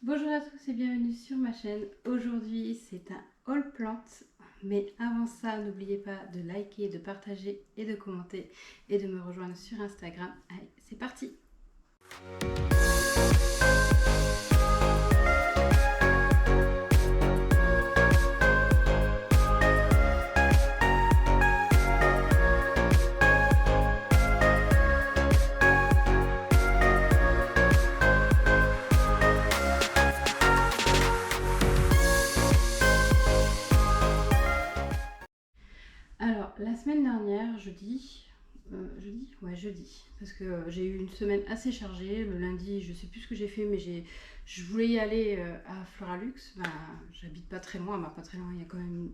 Bonjour à tous et bienvenue sur ma chaîne. Aujourd'hui c'est un haul plante, mais avant ça n'oubliez pas de liker, de partager et de commenter et de me rejoindre sur Instagram. Allez, c'est parti! Alors, la semaine dernière, jeudi, parce que j'ai eu une semaine assez chargée. Le lundi, je sais plus ce que j'ai fait, mais je voulais y aller à Floralux. Ben, j'habite pas très loin, pas très loin, il y a quand même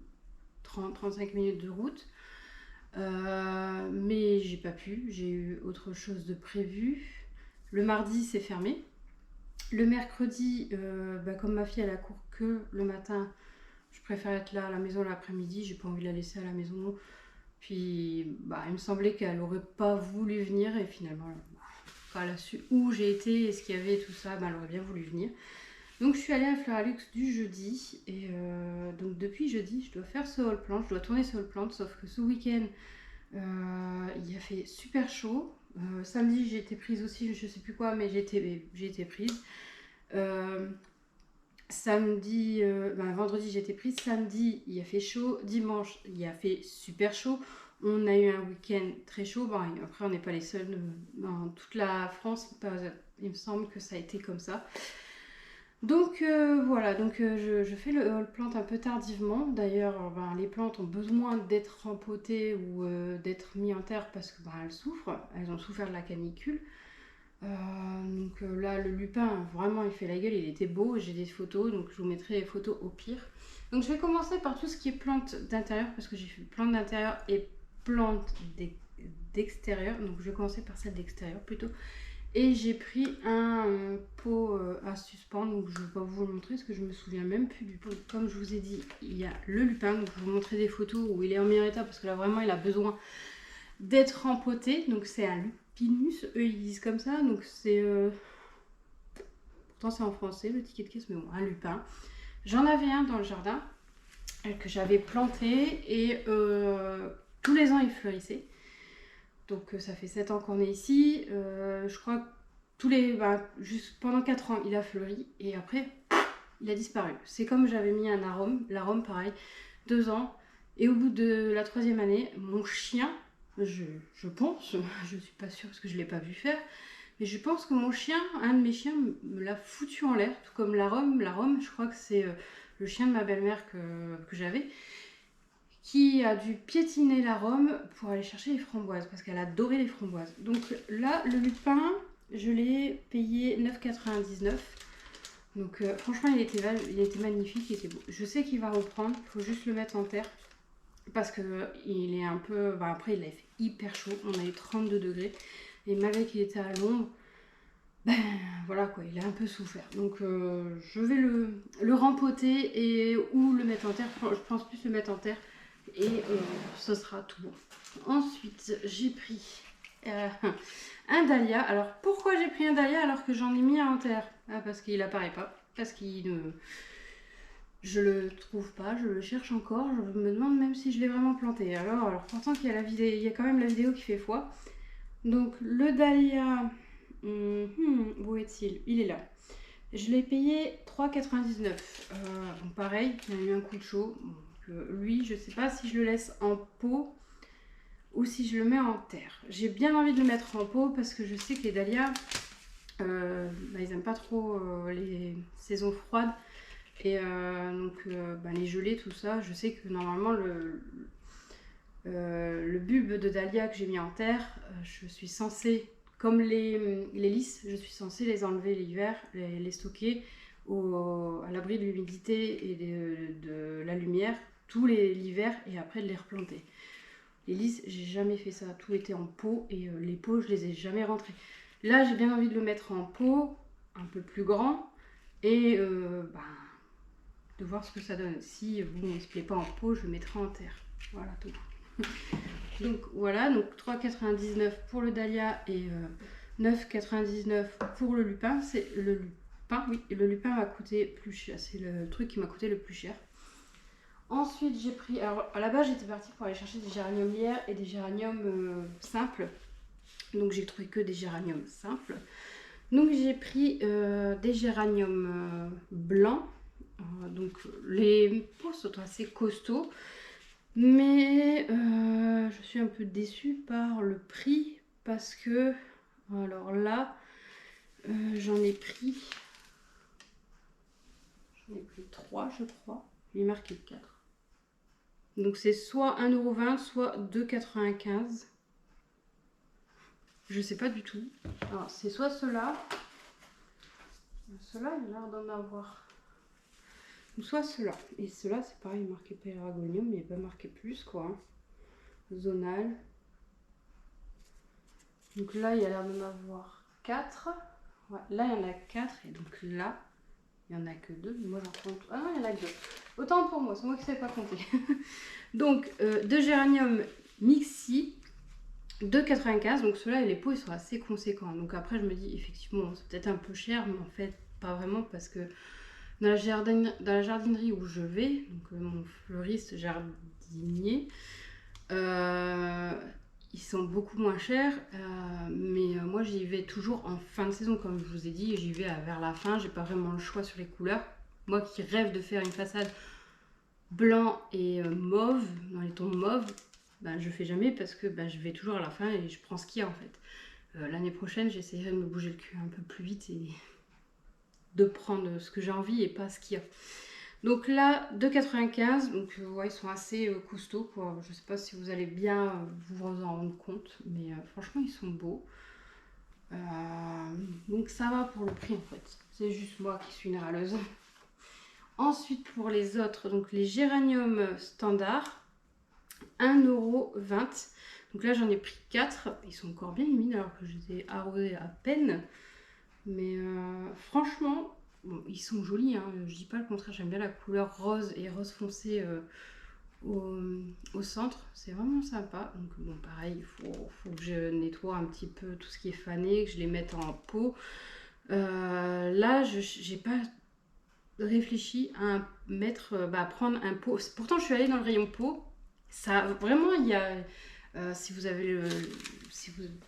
30-35 minutes de route. Mais j'ai pas pu, j'ai eu autre chose de prévu. Le mardi, c'est fermé. Le mercredi, comme ma fille elle a cours que le matin, je préfère être là à la maison l'après-midi, j'ai pas envie de la laisser à la maison. Puis il me semblait qu'elle aurait pas voulu venir et finalement, quand elle a su où j'ai été et ce qu'il y avait et tout ça, elle aurait bien voulu venir. Donc je suis allée à Floralux du jeudi et donc depuis jeudi, je dois faire ce haul plant, je dois tourner ce haul plant, sauf que ce week-end, il a fait super chaud. Samedi, j'ai été prise aussi, je sais plus quoi, mais j'ai été prise. Vendredi, j'ai été prise. Samedi, il a fait chaud. Dimanche, il a fait super chaud. On a eu un week-end très chaud. Après, on n'est pas les seuls dans toute la France. Il me semble que ça a été comme ça. Donc voilà, je fais le haul plante un peu tardivement. D'ailleurs, les plantes ont besoin d'être rempotées ou d'être mises en terre parce que elles souffrent. Elles ont souffert de la canicule. Là, le lupin, vraiment, il fait la gueule. Il était beau. J'ai des photos, donc je vous mettrai les photos au pire. Donc je vais commencer par tout ce qui est plantes d'intérieur parce que j'ai fait plantes d'intérieur et plantes d'extérieur. Donc je vais commencer par celle d'extérieur plutôt. Et j'ai pris un pot à suspendre, donc je ne vais pas vous le montrer parce que je me souviens même plus du pot. Comme je vous ai dit, il y a le lupin, donc je vais vous montrer des photos où il est en meilleur état parce que là vraiment il a besoin d'être rempoté. Donc c'est un lupinus, eux ils disent comme ça, donc c'est... Pourtant c'est en français le ticket de caisse, mais bon, un lupin. J'en avais un dans le jardin que j'avais planté et tous les ans il fleurissait. Donc ça fait 7 ans qu'on est ici. Je crois que juste pendant 4 ans, il a fleuri et après, il a disparu. C'est comme j'avais mis un arôme. L'arôme, pareil, 2 ans. Et au bout de la 3e année, mon chien, je pense, je suis pas sûre parce que je ne l'ai pas vu faire, mais je pense que mon chien, un de mes chiens, me l'a foutu en l'air, tout comme l'arôme. L'arôme, je crois que c'est le chien de ma belle-mère que j'avais, qui a dû piétiner l'arôme pour aller chercher les framboises, parce qu'elle adorait les framboises. Donc là, le lupin, je l'ai payé 9,99 €. Donc franchement, il était magnifique, il était beau. Je sais qu'il va reprendre, il faut juste le mettre en terre, parce que il est un peu... après, il a fait hyper chaud, on a eu 32 degrés, et malgré qu'il était à l'ombre, voilà quoi, il a un peu souffert. Donc je vais le rempoter et ou le mettre en terre. Je pense plus le mettre en terre et ce sera tout bon. Ensuite, j'ai pris un dahlia. Alors pourquoi j'ai pris un dahlia alors que j'en ai mis un en terre? Parce qu'il apparaît pas, parce qu'il ne... Je le trouve pas, je le cherche encore, je me demande même si je l'ai vraiment planté. Alors pourtant qu'il y a la vidéo, il y a quand même la vidéo qui fait foi. Donc le dahlia, où est-il? Il est là. Je l'ai payé 3,99 €. Donc pareil, il a eu un coup de chaud. Donc, lui, je sais pas si je le laisse en pot ou si je le mets en terre. J'ai bien envie de le mettre en pot parce que je sais que les dahlias, ils aiment pas trop les saisons froides. Et les gelées, tout ça, je sais que normalement le bulbe de dahlia que j'ai mis en terre, je suis censée, comme les lys, je suis censée les enlever l'hiver, les stocker à l'abri de l'humidité et de la lumière tout l'hiver et après de les replanter. Les lys, j'ai jamais fait ça, tout était en pot et les pots, je les ai jamais rentrés. Là, j'ai bien envie de le mettre en pot, un peu plus grand, et de voir ce que ça donne. Si vous ne se plaît pas en pot, je le mettrai en terre. Voilà tout. Donc voilà, donc 3,99 € pour le dahlia et 9,99 € pour le lupin. C'est le oui, le lupin m'a coûté plus cher. C'est le truc qui m'a coûté le plus cher. Ensuite, j'ai pris... Alors, à la base, j'étais partie pour aller chercher des géraniums lierre et des géraniums simples. Donc, j'ai trouvé que des géraniums simples. Donc, j'ai pris des géraniums blancs. Donc, les pots sont assez costauds. Mais je suis un peu déçue par le prix. Parce que... Alors là, j'en ai pris 3, je crois. Il est marqué 4. Donc c'est soit 1,20 €, soit 2,95 €. Je sais pas du tout. Alors c'est soit ceux-là. Ceux-là, il a l'air d'en avoir. Ou soit ceux-là. Et ceux-là, c'est pareil, il est marqué Péragonium, mais il n'est pas marqué plus, quoi. Zonal. Donc là, il a l'air d'en avoir 4. Ouais, là, il y en a 4. Et donc là, il n'y en a que 2. Moi, j'en compte. Ah non, il y en a que 2. Autant pour moi, c'est moi qui ne savais pas compter. Donc, de géranium mixi, 2,95 €. Donc, ceux-là, les pots, ils sont assez conséquents. Donc, après, je me dis, effectivement, c'est peut-être un peu cher, mais en fait, pas vraiment, parce que dans la jardinerie où je vais, donc mon fleuriste jardinier, ils sont beaucoup moins chers, mais moi j'y vais toujours en fin de saison, comme je vous ai dit, j'y vais vers la fin, j'ai pas vraiment le choix sur les couleurs. Moi qui rêve de faire une façade blanc et mauve, dans les tons mauve, ben, je fais jamais parce que ben, je vais toujours à la fin et je prends ce qu'il y a en fait. L'année prochaine, j'essaierai de me bouger le cul un peu plus vite et de prendre ce que j'ai envie et pas ce qu'il y a. Donc là, 2,95 €, donc ouais, ils sont assez costauds, quoi. Je sais pas si vous allez bien vous en rendre compte, mais franchement, ils sont beaux. Donc ça va pour le prix, en fait. C'est juste moi qui suis une râleuse. Ensuite, pour les autres, donc les géraniums standards, 1,20 €. Donc là, j'en ai pris 4. Ils sont encore bien humides alors que je les ai arrosés à peine. Mais franchement... Bon, ils sont jolis, hein. Je dis pas le contraire, j'aime bien la couleur rose et rose foncé au centre, c'est vraiment sympa. Donc bon, pareil, il faut que je nettoie un petit peu tout ce qui est fané, que je les mette en pot. Là, j'ai pas réfléchi à à prendre un pot. Pourtant, je suis allée dans le rayon pot. Ça, vraiment, il y a... si vous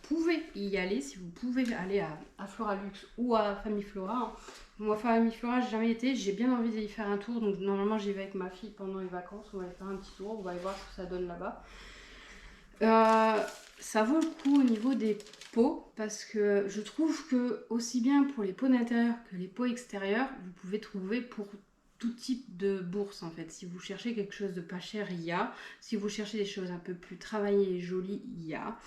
pouvez y aller, si vous pouvez aller à Floralux ou à Famille Flora. Hein. Moi, Famille Flora, j'ai jamais été. J'ai bien envie d'y faire un tour. Donc, normalement, j'y vais avec ma fille pendant les vacances. On va aller faire un petit tour. On va aller voir ce que ça donne là-bas. Ça vaut le coup au niveau des pots. Parce que je trouve que, aussi bien pour les pots d'intérieur que les pots extérieurs, vous pouvez trouver pour tout type de bourse en fait. Si vous cherchez quelque chose de pas cher, il y a. Si vous cherchez des choses un peu plus travaillées et jolies, il y a.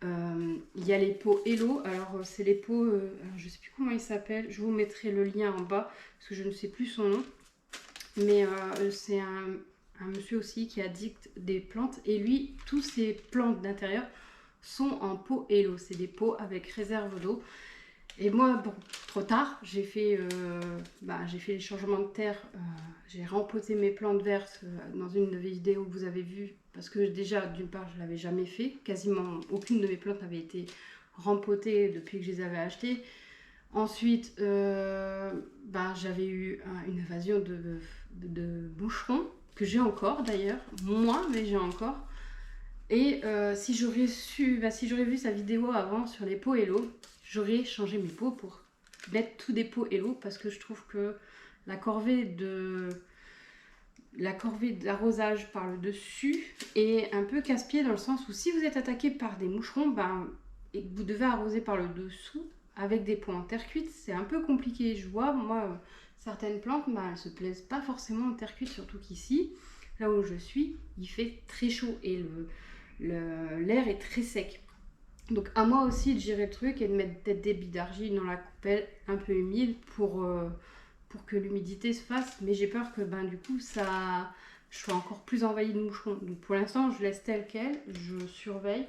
Il y a les pots Hello. Alors c'est les pots, je sais plus comment ils s'appellent. Je vous mettrai le lien en bas parce que je ne sais plus son nom. Mais c'est un monsieur aussi qui addict des plantes. Et lui, tous ses plantes d'intérieur sont en pot Hello. C'est des pots avec réserve d'eau. Et moi, bon, trop tard, j'ai fait les changements de terre. J'ai rempoté mes plantes vertes dans une de mes vidéos que vous avez vues. Parce que déjà, d'une part, je ne l'avais jamais fait. Quasiment aucune de mes plantes n'avait été rempotée depuis que je les avais achetées. Ensuite, j'avais eu une invasion de boucherons, que j'ai encore d'ailleurs. Moins, mais j'ai encore. Et si j'aurais vu sa vidéo avant sur les pots Hello, j'aurais changé mes pots pour mettre tous des pots Hello parce que je trouve que la corvée d'arrosage par le dessus est un peu casse-pied dans le sens où si vous êtes attaqué par des moucherons et que vous devez arroser par le dessous avec des pots en terre cuite, c'est un peu compliqué. Je vois, moi, certaines plantes, elles se plaisent pas forcément en terre cuite, surtout qu'ici, là où je suis, il fait très chaud et l'air est très sec. Donc à moi aussi de gérer le truc et de mettre peut-être des billes d'argile dans la coupelle un peu humide pour que l'humidité se fasse. Mais j'ai peur que du coup je sois encore plus envahie de moucherons. Donc pour l'instant je laisse tel quel, je surveille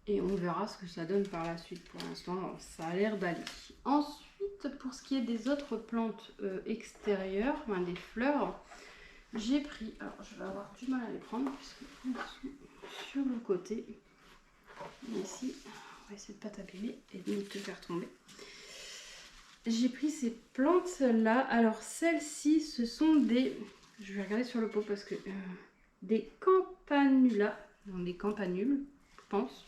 et on verra ce que ça donne par la suite. Pour l'instant ça a l'air d'aller. Ensuite pour ce qui est des autres plantes extérieures, des fleurs, j'ai pris, alors je vais avoir du mal à les prendre puisqu'elles sont sur le côté. Ici, on va essayer de ne pas t'abîmer et de ne te faire tomber. j'ai pris ces plantes-là. Alors celles-ci, ce sont des... Je vais regarder sur le pot parce que... des campanulas. Non, des campanules, je pense.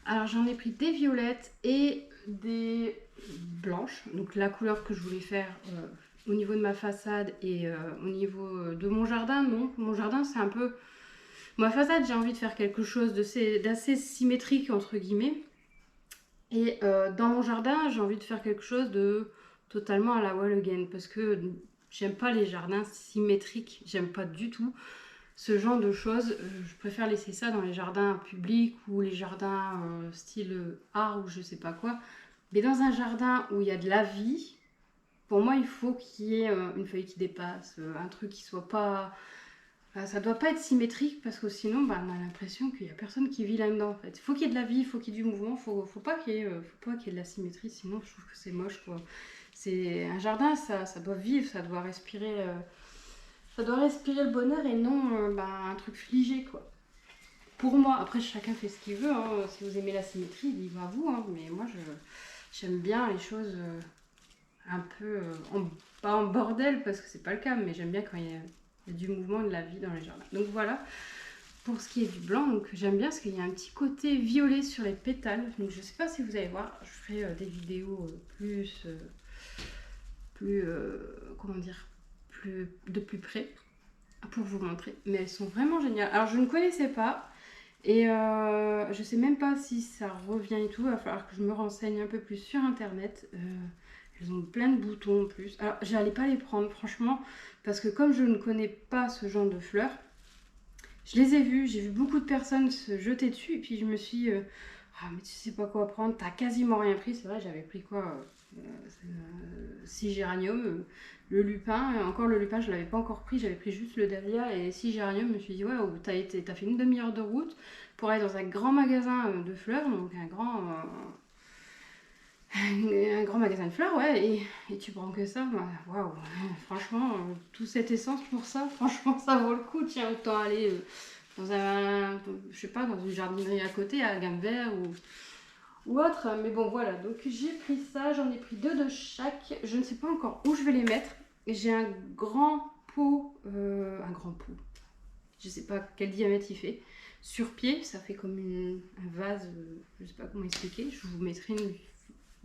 Alors j'en ai pris des violettes et des blanches. Donc la couleur que je voulais faire au niveau de ma façade et au niveau de mon jardin, non. Mon jardin, c'est un peu... Ma façade, j'ai envie de faire quelque chose d'assez symétrique, entre guillemets. Et dans mon jardin, j'ai envie de faire quelque chose de totalement à la wall again. Parce que j'aime pas les jardins symétriques. J'aime pas du tout ce genre de choses. Je préfère laisser ça dans les jardins publics ou les jardins style art ou je sais pas quoi. Mais dans un jardin où il y a de la vie, pour moi, il faut qu'il y ait une feuille qui dépasse, un truc qui soit pas... ça doit pas être symétrique parce que sinon, bah, on a l'impression qu'il y a personne qui vit là-dedans. En fait. Il faut qu'il y ait de la vie, il faut qu'il y ait du mouvement, faut pas qu'il y ait, de la symétrie, sinon je trouve que c'est moche, quoi. C'est un jardin, ça doit vivre, ça doit respirer le bonheur et non un truc figé, quoi. Pour moi, après chacun fait ce qu'il veut, hein. Si vous aimez la symétrie, libre à vous, hein. Mais moi j'aime bien les choses un peu, pas en bordel parce que c'est pas le cas, mais j'aime bien quand il y a du mouvement et de la vie dans les jardins. Donc voilà, pour ce qui est du blanc, donc j'aime bien parce qu'il y a un petit côté violet sur les pétales. Donc je sais pas si vous allez voir, je ferai des vidéos comment dire, de plus près pour vous montrer. Mais elles sont vraiment géniales. Alors je ne connaissais pas et je sais même pas si ça revient et tout. Il va falloir que je me renseigne un peu plus sur internet. Elles ont plein de boutons en plus. Alors j'allais pas les prendre franchement parce que comme je ne connais pas ce genre de fleurs, je les ai vues, j'ai vu beaucoup de personnes se jeter dessus et puis je me suis ah mais tu sais pas quoi prendre, t'as quasiment rien pris. C'est vrai, j'avais pris quoi 6 géraniums, le lupin, et encore le lupin je l'avais pas encore pris, j'avais pris juste le dahlia et 6 géraniums. Je me suis dit ouais, t'as fait une demi-heure de route pour aller dans un grand magasin de fleurs, donc un grand magasin de fleurs, ouais, et tu prends que ça, waouh, franchement, toute cette essence pour ça, franchement, ça vaut le coup. Tiens, autant aller dans je sais pas, dans une jardinerie à côté, à Gamme-Vert ou autre. Mais bon, voilà, donc j'ai pris ça, j'en ai pris 2 de chaque. Je ne sais pas encore où je vais les mettre. J'ai un grand pot, je sais pas quel diamètre il fait. Sur pied, ça fait comme un vase, je sais pas comment expliquer, je vous mettrai une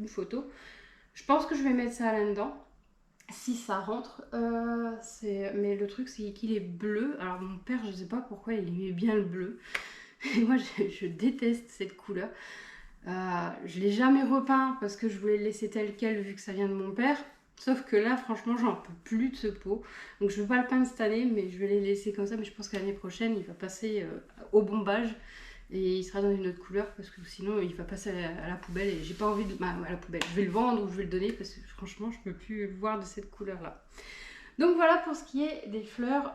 photo. Je pense que je vais mettre ça là-dedans si ça rentre. Mais le truc c'est qu'il est bleu. Alors mon père, je sais pas pourquoi il aimait bien le bleu. Et moi je déteste cette couleur. Je l'ai jamais repeint parce que je voulais le laisser tel quel vu que ça vient de mon père. Sauf que là franchement j'en peux plus de ce pot. Donc je vais pas le peindre cette année, mais je vais les laisser comme ça. Mais je pense que l'année prochaine il va passer au bombage. Et il sera dans une autre couleur parce que sinon il va passer à la poubelle et j'ai pas envie de... à la poubelle, je vais le vendre ou je vais le donner parce que franchement je peux plus le voir de cette couleur là. Donc voilà pour ce qui est des fleurs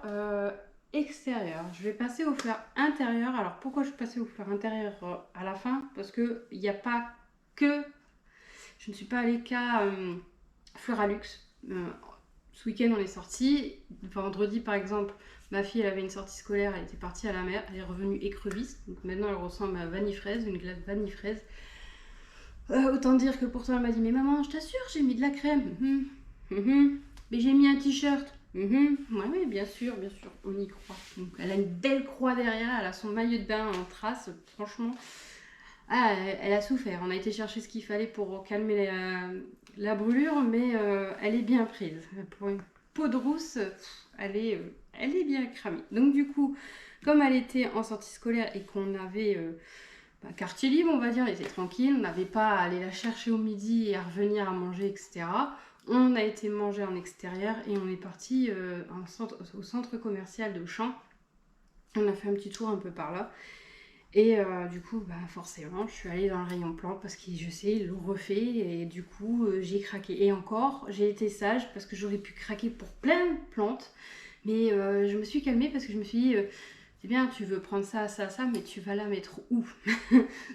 extérieures. Je vais passer aux fleurs intérieures. Alors pourquoi je vais passer aux fleurs intérieures à la fin? Parce que il n'y a pas que... Je ne suis pas allée qu'à Fleuralux. Ce week-end on est sorti. Vendredi par exemple, ma fille elle avait une sortie scolaire, elle était partie à la mer, elle est revenue écrevisse. Donc maintenant elle ressemble à vanille fraise, une glace vanille fraise. Autant dire que pourtant elle m'a dit mais maman je t'assure j'ai mis de la crème. Mais j'ai mis un t-shirt. Ouais, bien sûr, on y croit. Donc, elle a une belle croix derrière, elle a son maillot de bain en trace, franchement. Elle a souffert. On a été chercher ce qu'il fallait pour calmer la brûlure, mais elle est bien prise. Pour une peau de rousse, elle est bien cramée. Donc du coup, comme elle était en sortie scolaire et qu'on avait quartier libre, on va dire, elle était tranquille, on n'avait pas à aller la chercher au midi et à revenir à manger, etc. On a été manger en extérieur et on est parti au centre commercial de Champs. On a fait un petit tour un peu par là. Et du coup, forcément, je suis allée dans le rayon plantes parce que je sais, ils l'ont refait et du coup, j'ai craqué. Et encore, j'ai été sage parce que j'aurais pu craquer pour plein de plantes. Mais je me suis calmée parce que je me suis dit, c'est bien, tu veux prendre ça, mais tu vas la mettre où?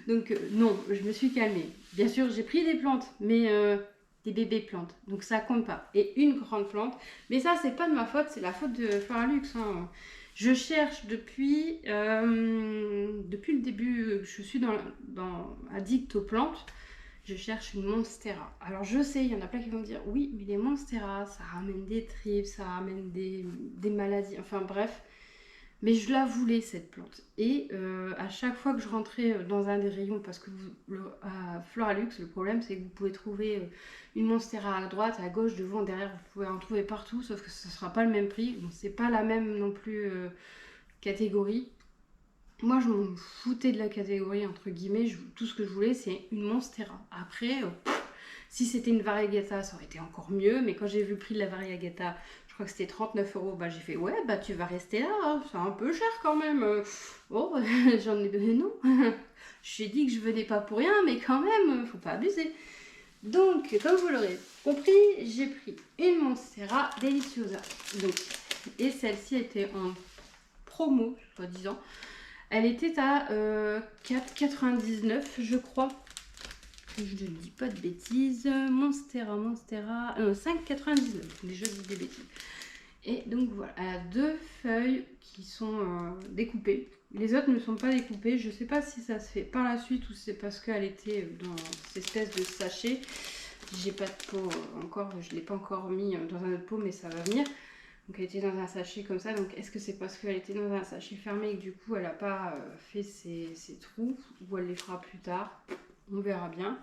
Donc non, je me suis calmée. Bien sûr, j'ai pris des plantes, mais des bébés plantes. Donc ça compte pas. Et une grande plante. Mais ça, c'est pas de ma faute, c'est la faute de Fleuralux, hein. Je cherche depuis le début, je suis addict aux plantes. je cherche une Monstera. Alors je sais, il y en a plein qui vont me dire oui, mais les Monstera, ça ramène des tripes, ça ramène des maladies, enfin bref. Mais je la voulais cette plante. Et à chaque fois que je rentrais dans un des rayons, parce que à Floralux, le problème c'est que vous pouvez trouver une Monstera à droite, à gauche, devant, derrière, vous pouvez en trouver partout, sauf que ce ne sera pas le même prix. Bon, c'est pas la même non plus catégorie. Moi, je m'en foutais de la catégorie, entre guillemets. Tout ce que je voulais, c'est une Monstera. Après, si c'était une Variegata, ça aurait été encore mieux. Mais quand j'ai vu le prix de la Variegata, je crois que c'était 39 €, bah, j'ai fait, ouais, bah tu vas rester là. Hein. C'est un peu cher quand même. Oh, j'en ai donné non. J'ai dit que je venais pas pour rien, mais quand même, faut pas abuser. Donc, comme vous l'aurez compris, j'ai pris une Monstera Deliciosa. Donc, et celle-ci était en promo, soi-disant. Elle était à 4,99 € je crois. Je ne dis pas de bêtises. Monstera, 5,99 €. Déjà, je dis des bêtises. Et donc voilà, elle a 2 feuilles qui sont découpées. Les autres ne sont pas découpées. Je ne sais pas si ça se fait par la suite ou c'est parce qu'elle était dans cette espèce de sachet. J'ai pas de pot encore, je ne l'ai pas encore mis dans un autre pot, mais ça va venir. Donc elle était dans un sachet comme ça, donc est-ce que c'est parce qu'elle était dans un sachet fermé et que du coup elle n'a pas fait ses trous, ou elle les fera plus tard, on verra bien.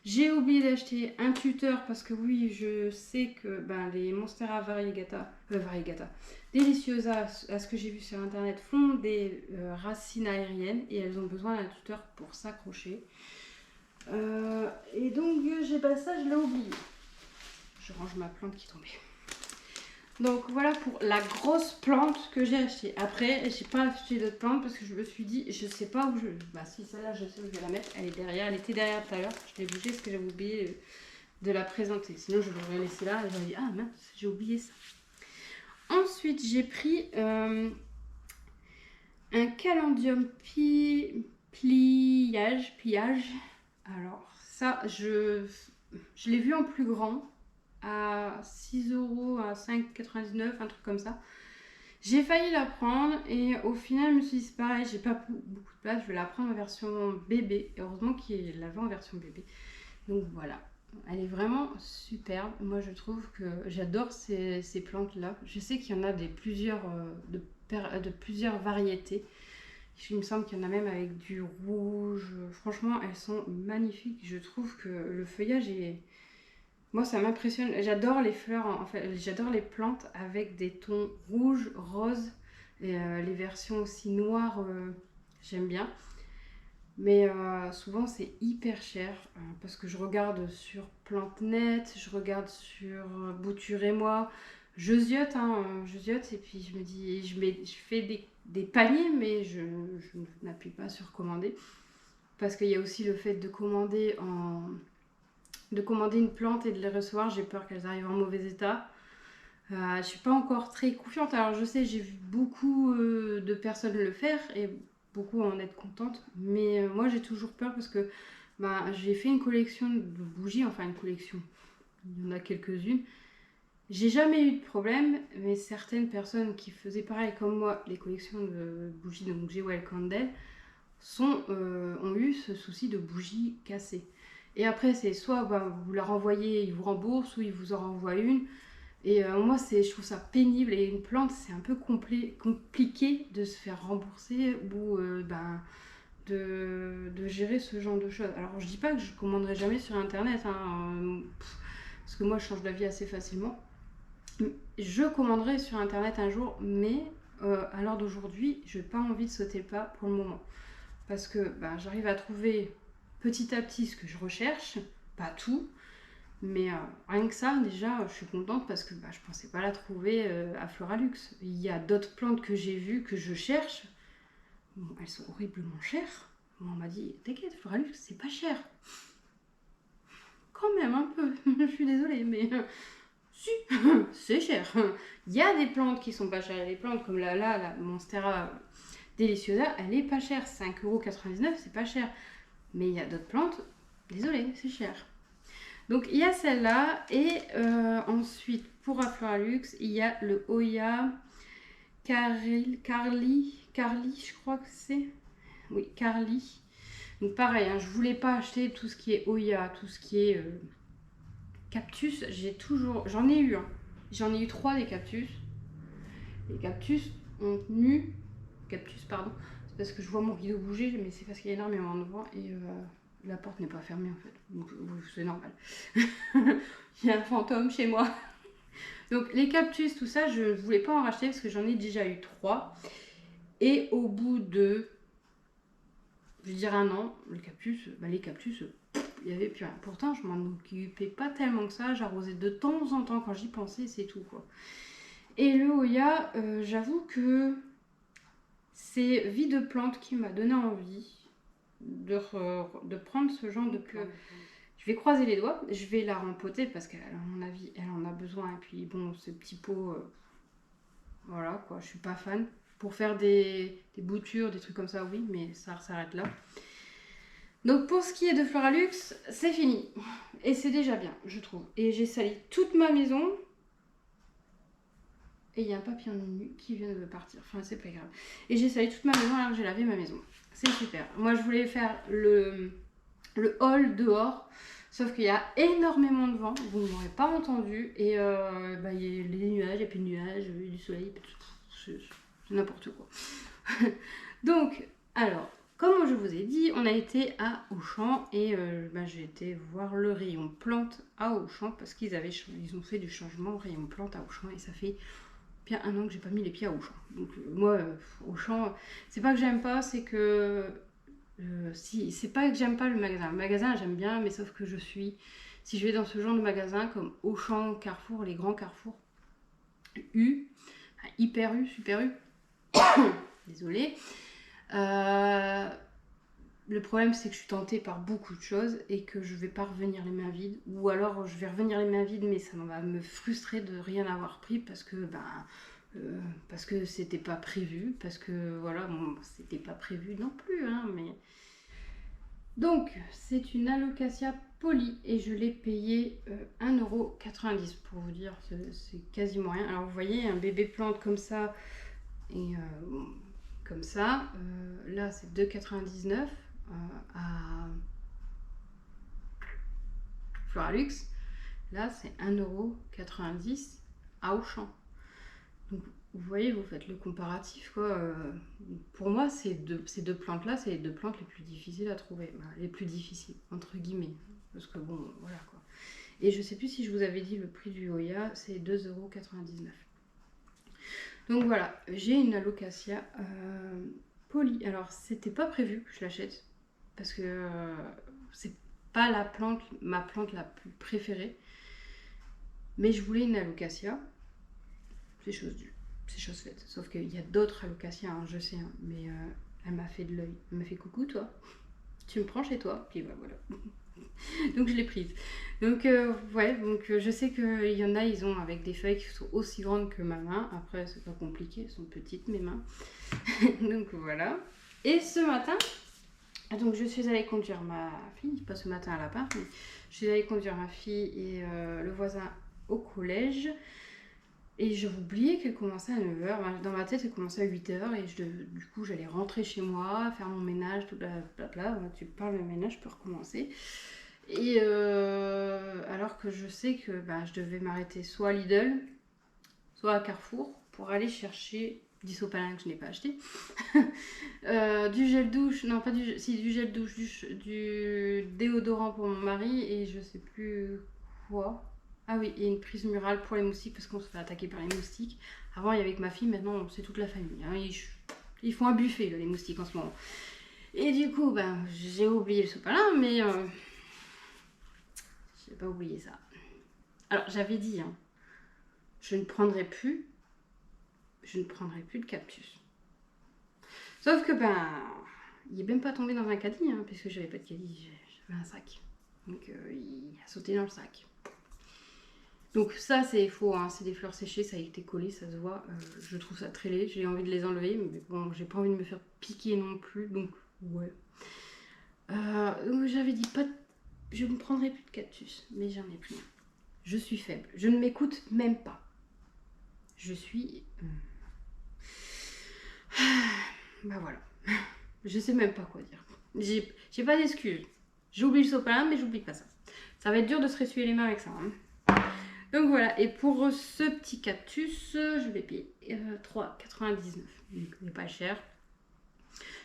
J'ai oublié d'acheter un tuteur parce que oui, je sais que les Monstera Variegata, Deliciosa, à ce que j'ai vu sur internet, font des racines aériennes et elles ont besoin d'un tuteur pour s'accrocher. Et donc j'ai pas ça, je l'ai oublié. Je range ma plante qui tombait. Donc voilà pour la grosse plante que j'ai achetée. Après, j'ai pas acheté d'autres plantes parce que je me suis dit, je sais pas où je... Bah si, celle-là, je sais où je vais la mettre. Elle est derrière, elle était derrière tout à l'heure. Je l'ai bougée parce que j'avais oublié de la présenter. Sinon, je l'aurais laissée là et j'aurais dit, ah mince, j'ai oublié ça. Ensuite, j'ai pris un Calendrium pliage. Alors ça, je l'ai vu en plus grand. À 6 €, à 5,99 €, un truc comme ça. J'ai failli la prendre et au final, je me suis dit, c'est pareil, j'ai pas beaucoup de place, je vais la prendre en version bébé. Et heureusement qu'il l'avait en version bébé. Donc voilà, elle est vraiment superbe. Moi, je trouve que j'adore ces plantes-là. Je sais qu'il y en a de plusieurs variétés. Il me semble qu'il y en a même avec du rouge. Franchement, elles sont magnifiques. Je trouve que le feuillage est... Moi, ça m'impressionne. J'adore les fleurs, en fait, j'adore les plantes avec des tons rouges, roses, et les versions aussi noires, j'aime bien. Mais souvent, c'est hyper cher parce que je regarde sur Plantenet, je regarde sur Bouture et moi. Je ziote, et puis je me dis, je fais des paniers, mais je n'appuie pas sur commander parce qu'il y a aussi le fait de commander une plante et de les recevoir, j'ai peur qu'elles arrivent en mauvais état. Je suis pas encore très confiante. Alors je sais, j'ai vu beaucoup de personnes le faire et beaucoup en être contentes. Mais moi j'ai toujours peur parce que j'ai fait une collection de bougies, enfin une collection. Il y en a quelques-unes. J'ai jamais eu de problème, mais certaines personnes qui faisaient pareil comme moi, les collections de bougies, donc Jewel Candle, ont eu ce souci de bougies cassées. Et après, c'est soit vous la renvoyez, ils vous remboursent, ou ils vous en renvoient une. Et moi, je trouve ça pénible. Et une plante, c'est un peu compliqué de se faire rembourser ou de gérer ce genre de choses. Alors, je dis pas que je commanderai jamais sur Internet, parce que moi, je change d'avis assez facilement. Je commanderai sur Internet un jour, mais à l'heure d'aujourd'hui, je n'ai pas envie de sauter le pas pour le moment. Parce que j'arrive à trouver petit à petit ce que je recherche, pas tout, mais rien que ça, déjà, je suis contente parce que je pensais pas la trouver à Floralux. Il y a d'autres plantes que j'ai vues, que je cherche. Bon, elles sont horriblement chères. Bon, on m'a dit, t'inquiète, Floralux, c'est pas cher. Quand même, un peu. Je suis désolée, mais si, c'est cher. Il y a des plantes qui sont pas chères. Il y a des plantes comme la Monstera Deliciosa, elle est pas chère. 5,99 €, c'est pas cher. Mais il y a d'autres plantes, désolée, c'est cher. Donc il y a celle-là et ensuite pour Floralux, il y a le Oya Carly, je crois que c'est. Oui, Carly. Donc pareil, hein, je voulais pas acheter tout ce qui est Oya, tout ce qui est cactus. J'en ai eu, hein. J'en ai eu 3 des cactus. Les cactus ont tenu, cactus pardon, c'est parce que je vois mon rideau bouger, mais c'est parce qu'il y a énormément de vent et la porte n'est pas fermée en fait. Donc c'est normal. Il y a un fantôme chez moi. Donc les cactus, tout ça, je ne voulais pas en racheter parce que j'en ai déjà eu 3. Et au bout de, je veux dire 1 an, les cactus, il n'y avait plus rien. Pourtant, je m'en occupais pas tellement que ça. J'arrosais de temps en temps quand j'y pensais, c'est tout quoi. Et le Hoya, j'avoue que c'est Vie de Plante qui m'a donné envie de prendre ce genre de plante. Je vais croiser les doigts, je vais la rempoter parce qu'à mon avis, elle en a besoin. Et puis bon, ce petit pot, voilà quoi, je suis pas fan. Pour faire des boutures, des trucs comme ça, oui, mais ça s'arrête là. Donc pour ce qui est de Floralux, c'est fini. Et c'est déjà bien, je trouve. Et j'ai sali toute ma maison. Et il y a un papillon nu qui vient de partir. Enfin, c'est pas grave. Et j'ai sali toute ma maison alors que j'ai lavé ma maison. C'est super. Moi, je voulais faire le haul dehors. Sauf qu'il y a énormément de vent. Vous ne m'aurez pas entendu. Et il y a les nuages, et puis le nuage, il y a du soleil. C'est n'importe quoi. Donc, alors, comme je vous ai dit, on a été à Auchan. Et j'ai été voir le rayon plantes à Auchan. Parce qu'ils ont fait du changement rayon plantes à Auchan. Et ça fait bien 1 an que j'ai pas mis les pieds à Auchan. Donc moi, Auchan, c'est pas que j'aime pas, c'est que c'est pas que j'aime pas le magasin. Le magasin, j'aime bien, mais sauf que si je vais dans ce genre de magasin comme Auchan, Carrefour, les grands Carrefour, Hyper U, Super U, désolée. Le problème, c'est que je suis tentée par beaucoup de choses et que je vais pas revenir les mains vides. Ou alors, je vais revenir les mains vides, mais ça va me frustrer de rien avoir pris parce que c'était pas prévu. Parce que, voilà, bon, c'était pas prévu non plus, hein, mais... Donc, c'est une Alocasia polie et je l'ai payé 1,90 € pour vous dire, c'est quasiment rien. Alors, vous voyez, un bébé plante comme ça et comme ça, là, c'est 2,99 € à Floralux. Là, c'est 1,90 € à Auchan. Donc, vous voyez, vous faites le comparatif, quoi. Pour moi, ces deux plantes-là, c'est les 2 plantes les plus difficiles à trouver. Bah, les plus difficiles, entre guillemets. Parce que bon, voilà, quoi. Et je sais plus si je vous avais dit le prix du Hoya, c'est 2,99 €. Donc voilà, j'ai une Alocasia polie. Alors, c'était pas prévu que je l'achète. Parce que c'est pas ma plante la plus préférée. Mais je voulais une Alocasia. C'est chose faite. Sauf qu'il y a d'autres Alocasias, hein, je sais. Hein, mais elle m'a fait de l'œil. Elle m'a fait coucou toi. Tu me prends chez toi. Puis bah, voilà. Donc je l'ai prise. Donc ouais, donc je sais qu'il y en a, ils ont avec des feuilles qui sont aussi grandes que ma main. Après, c'est pas compliqué, elles sont petites mes mains. Donc voilà. Et ce matin... Donc je suis allée conduire ma fille, pas ce matin à l'appart, mais je suis allée conduire ma fille et le voisin au collège. Et j'ai oublié qu'elle commençait à 9 h. Dans ma tête, elle commençait à 8 h. Et du coup, j'allais rentrer chez moi, faire mon ménage, tout blabla. Tu parles de ménage, je peux recommencer. Et alors que je sais que je devais m'arrêter soit à Lidl, soit à Carrefour pour aller chercher... d'Isopalin que je n'ai pas acheté, du gel douche, non pas du gel douche, du déodorant pour mon mari et je sais plus quoi. Ah oui, et une prise murale pour les moustiques parce qu'on se fait attaquer par les moustiques. Avant il y avait avec ma fille, maintenant c'est toute la famille. Hein. Ils font un buffet là, les moustiques en ce moment. Et du coup, j'ai oublié le sopalin, mais j'ai pas oublié ça. Alors j'avais dit, hein, je ne prendrai plus de cactus. Sauf que il est même pas tombé dans un caddie, hein, puisque j'avais pas de caddie, j'avais un sac. Donc il a sauté dans le sac. Donc ça c'est faux, hein, c'est des fleurs séchées, ça a été collé, ça se voit. Je trouve ça très laid, j'ai envie de les enlever, mais bon, j'ai pas envie de me faire piquer non plus, donc ouais. Donc j'avais dit je ne prendrai plus de cactus, mais j'en ai pris un. Je suis faible, je ne m'écoute même pas. Je suis... voilà. Je sais même pas quoi dire. J'ai pas d'excuses. J'oublie le sopalin, mais j'oublie pas ça. Ça va être dur de se ressuyer les mains avec ça. Hein. Donc voilà, et pour ce petit cactus, je vais payer 3,99. Il n'est pas cher.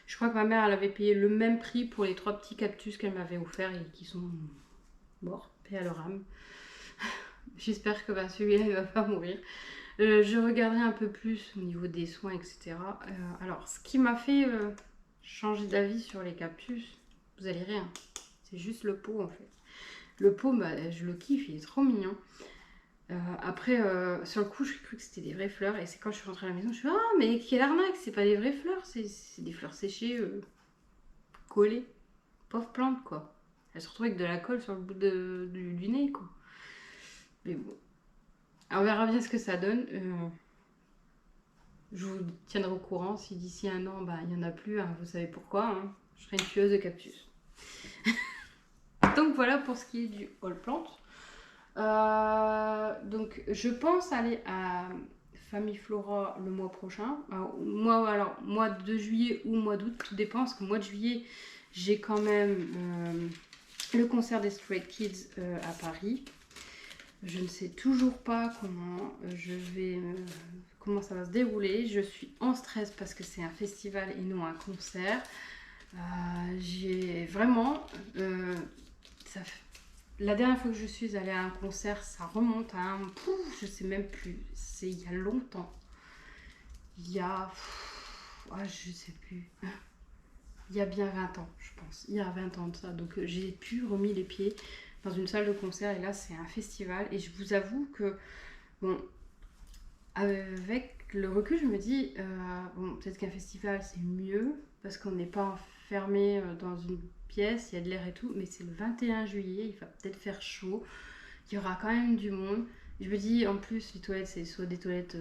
Je crois que ma mère, elle avait payé le même prix pour les 3 petits cactus qu'elle m'avait offerts et qui sont morts, paix à leur âme. J'espère que celui-là, il va pas mourir. Je regarderai un peu plus au niveau des soins, etc. Alors, ce qui m'a fait changer d'avis sur les cactus, vous allez rire, c'est juste le pot en fait. Le pot, bah, je le kiffe, il est trop mignon. Après, sur le coup, j'ai cru que c'était des vraies fleurs. Et c'est quand je suis rentrée à la maison, je me suis dit, ah, mais quelle arnaque, c'est pas des vraies fleurs, c'est des fleurs séchées, collées. Pauvre plante, quoi. Elle se retrouve avec de la colle sur le bout du nez, quoi. Mais bon. On verra bien ce que ça donne. Je vous tiendrai au courant. Si d'ici un an, bah, il n'y en a plus, hein, vous savez pourquoi. Hein. Je serai une tueuse de cactus. Donc voilà pour ce qui est du haul plant. Donc je pense aller à Famille Flora le mois prochain. Mois de juillet ou mois d'août, tout dépend. Parce que mois de juillet, j'ai quand même le concert des Stray Kids à Paris. Je ne sais toujours pas comment ça va se dérouler. Je suis en stress parce que c'est un festival et non un concert. J'ai vraiment... la dernière fois que je suis allée à un concert, ça remonte à un... je sais même plus. C'est il y a longtemps. Il y a... je sais plus. Il y a bien 20 ans, je pense. Il y a 20 ans de ça. Donc j'ai pu remis les pieds dans une salle de concert. Et là, c'est un festival. Et je vous avoue que... Bon, avec le recul, je me dis... bon, peut-être qu'un festival, c'est mieux. Parce qu'on n'est pas enfermé dans une pièce, il y a de l'air et tout, mais c'est le 21 juillet, il va peut-être faire chaud, il y aura quand même du monde. Je me dis, en plus, les toilettes, c'est soit des toilettes,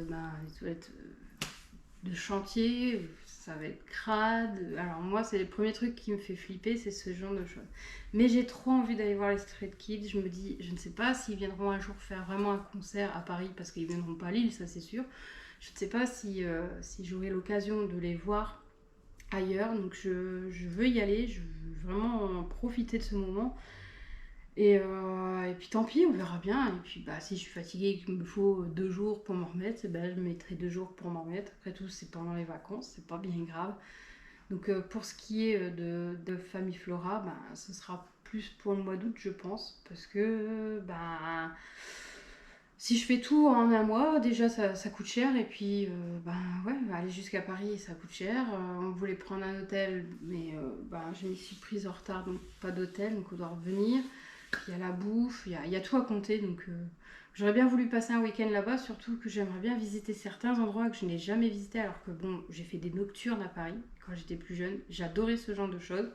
de chantier, ça va être crade. Alors moi, c'est le premier truc qui me fait flipper, c'est ce genre de choses. Mais j'ai trop envie d'aller voir les Stray Kids. Je me dis, je ne sais pas s'ils viendront un jour faire vraiment un concert à Paris, parce qu'ils viendront pas à Lille, ça c'est sûr. Je ne sais pas si j'aurai l'occasion de les voir ailleurs, donc je veux y aller, je veux vraiment profiter de ce moment et puis tant pis, on verra bien. Et puis bah si je suis fatiguée et qu'il me faut 2 jours pour m'en remettre, bah, je mettrai 2 jours pour m'en remettre. Après tout, c'est pendant les vacances, c'est pas bien grave. Donc pour ce qui est de Famille Flora, bah, ce sera plus pour le mois d'août, je pense, parce que bah si je fais tout en un mois, déjà ça coûte cher. Et puis, aller jusqu'à Paris, ça coûte cher. On voulait prendre un hôtel, mais je m'y suis prise en retard, donc pas d'hôtel, donc on doit revenir. Il y a la bouffe, il y a tout à compter. Donc j'aurais bien voulu passer un week-end là-bas, surtout que j'aimerais bien visiter certains endroits que je n'ai jamais visités. Alors que bon, j'ai fait des nocturnes à Paris quand j'étais plus jeune. J'adorais ce genre de choses.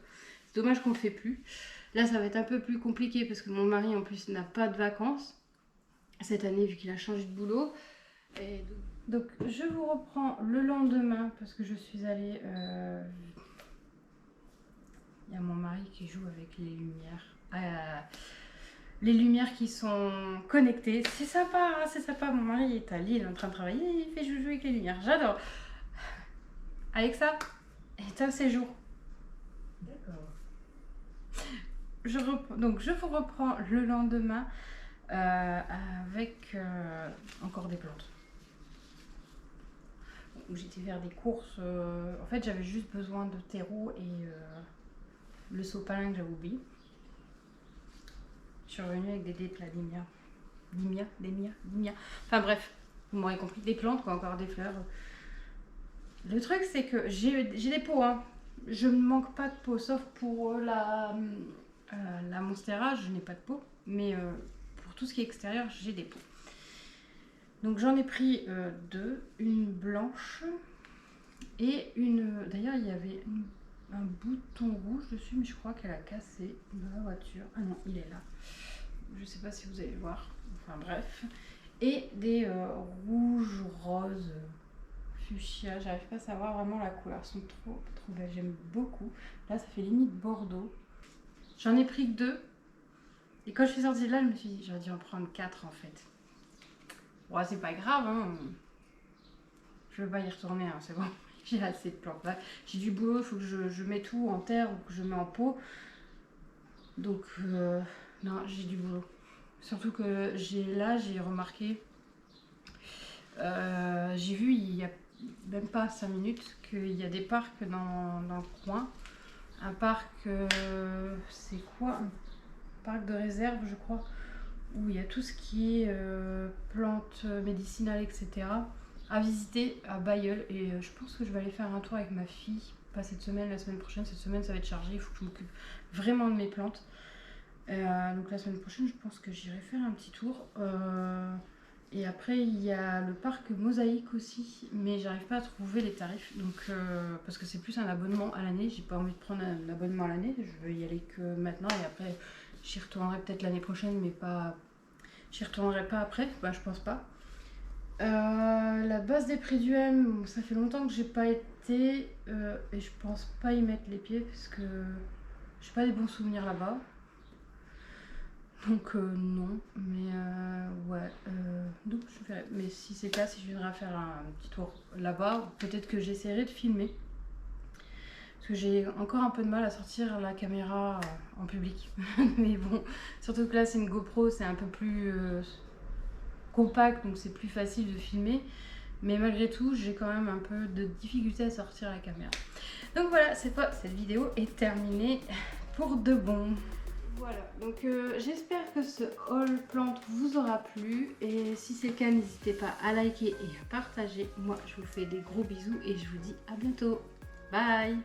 C'est dommage qu'on ne le fait plus. Là, ça va être un peu plus compliqué parce que mon mari, en plus, n'a pas de vacances cette année vu qu'il a changé de boulot. Et donc je vous reprends le lendemain parce que je suis allée... Il y a mon mari qui joue avec les lumières. Les lumières qui sont connectées. C'est sympa, hein, c'est sympa. Mon mari est à Lille en train de travailler et il fait jouer avec les lumières. J'adore. Alexa, éteins ces jours. D'accord. Donc je vous reprends le lendemain. Avec encore des plantes. J'étais faire des courses. En fait, j'avais juste besoin de terreau et le sopalin que j'avais oublié. Je suis revenue avec des dés de la limia. Enfin bref, vous m'aurez compris. Des plantes, quoi, encore des fleurs. Le truc, c'est que j'ai des pots. Hein. Je ne manque pas de pots, sauf pour la monstera, je n'ai pas de pot. Mais tout ce qui est extérieur, j'ai des pots. Donc j'en ai pris 2, une blanche et une... D'ailleurs il y avait un bouton rouge dessus, mais je crois qu'elle a cassé dans la voiture. Ah non, il est là. Je sais pas si vous allez voir. Enfin bref. Et des rouges, roses, fuchsia. J'arrive pas à savoir vraiment la couleur. Elles sont trop belles. J'aime beaucoup. Là ça fait limite bordeaux. J'en ai pris 2. Et quand je suis sortie de là, je me suis dit, j'aurais dû en prendre 4 en fait. Ouais, c'est pas grave, hein. Je veux pas y retourner, hein, c'est bon. J'ai assez de plantes. Ouais, j'ai du boulot, il faut que je mette tout en terre ou que je mets en pot. Donc, non, j'ai du boulot. Surtout que j'ai remarqué, j'ai vu il y a même pas 5 minutes qu'il y a des parcs dans le coin. Un parc, c'est quoi? Un parc de réserve, je crois, où il y a tout ce qui est plantes médicinales, etc. à visiter à Bailleul. Et je pense que je vais aller faire un tour avec ma fille. Pas cette semaine, la semaine prochaine. Cette semaine, ça va être chargé. Il faut que je m'occupe vraiment de mes plantes. Donc la semaine prochaine, je pense que j'irai faire un petit tour. Et après, il y a le parc Mosaïque aussi, mais j'arrive pas à trouver les tarifs. Donc, parce que c'est plus un abonnement à l'année. J'ai pas envie de prendre un abonnement à l'année. Je veux y aller que maintenant. Et après, j'y retournerai peut-être l'année prochaine, mais pas. J'y retournerai pas après. Bah, je pense pas. La base des prix du M, ça fait longtemps que j'ai pas été. Et je pense pas y mettre les pieds parce que j'ai pas des bons souvenirs là-bas. Donc non, mais ouais, donc je verrai. Mais si c'est le cas, si je viendrai faire un petit tour là-bas, peut-être que j'essaierai de filmer. Parce que j'ai encore un peu de mal à sortir la caméra en public. Mais bon, surtout que là c'est une GoPro, c'est un peu plus compact, donc c'est plus facile de filmer. Mais malgré tout, j'ai quand même un peu de difficulté à sortir la caméra. Donc voilà, cette vidéo est terminée pour de bon. Voilà, donc j'espère que ce haul plante vous aura plu et si c'est le cas, n'hésitez pas à liker et à partager. Moi, je vous fais des gros bisous et je vous dis à bientôt. Bye!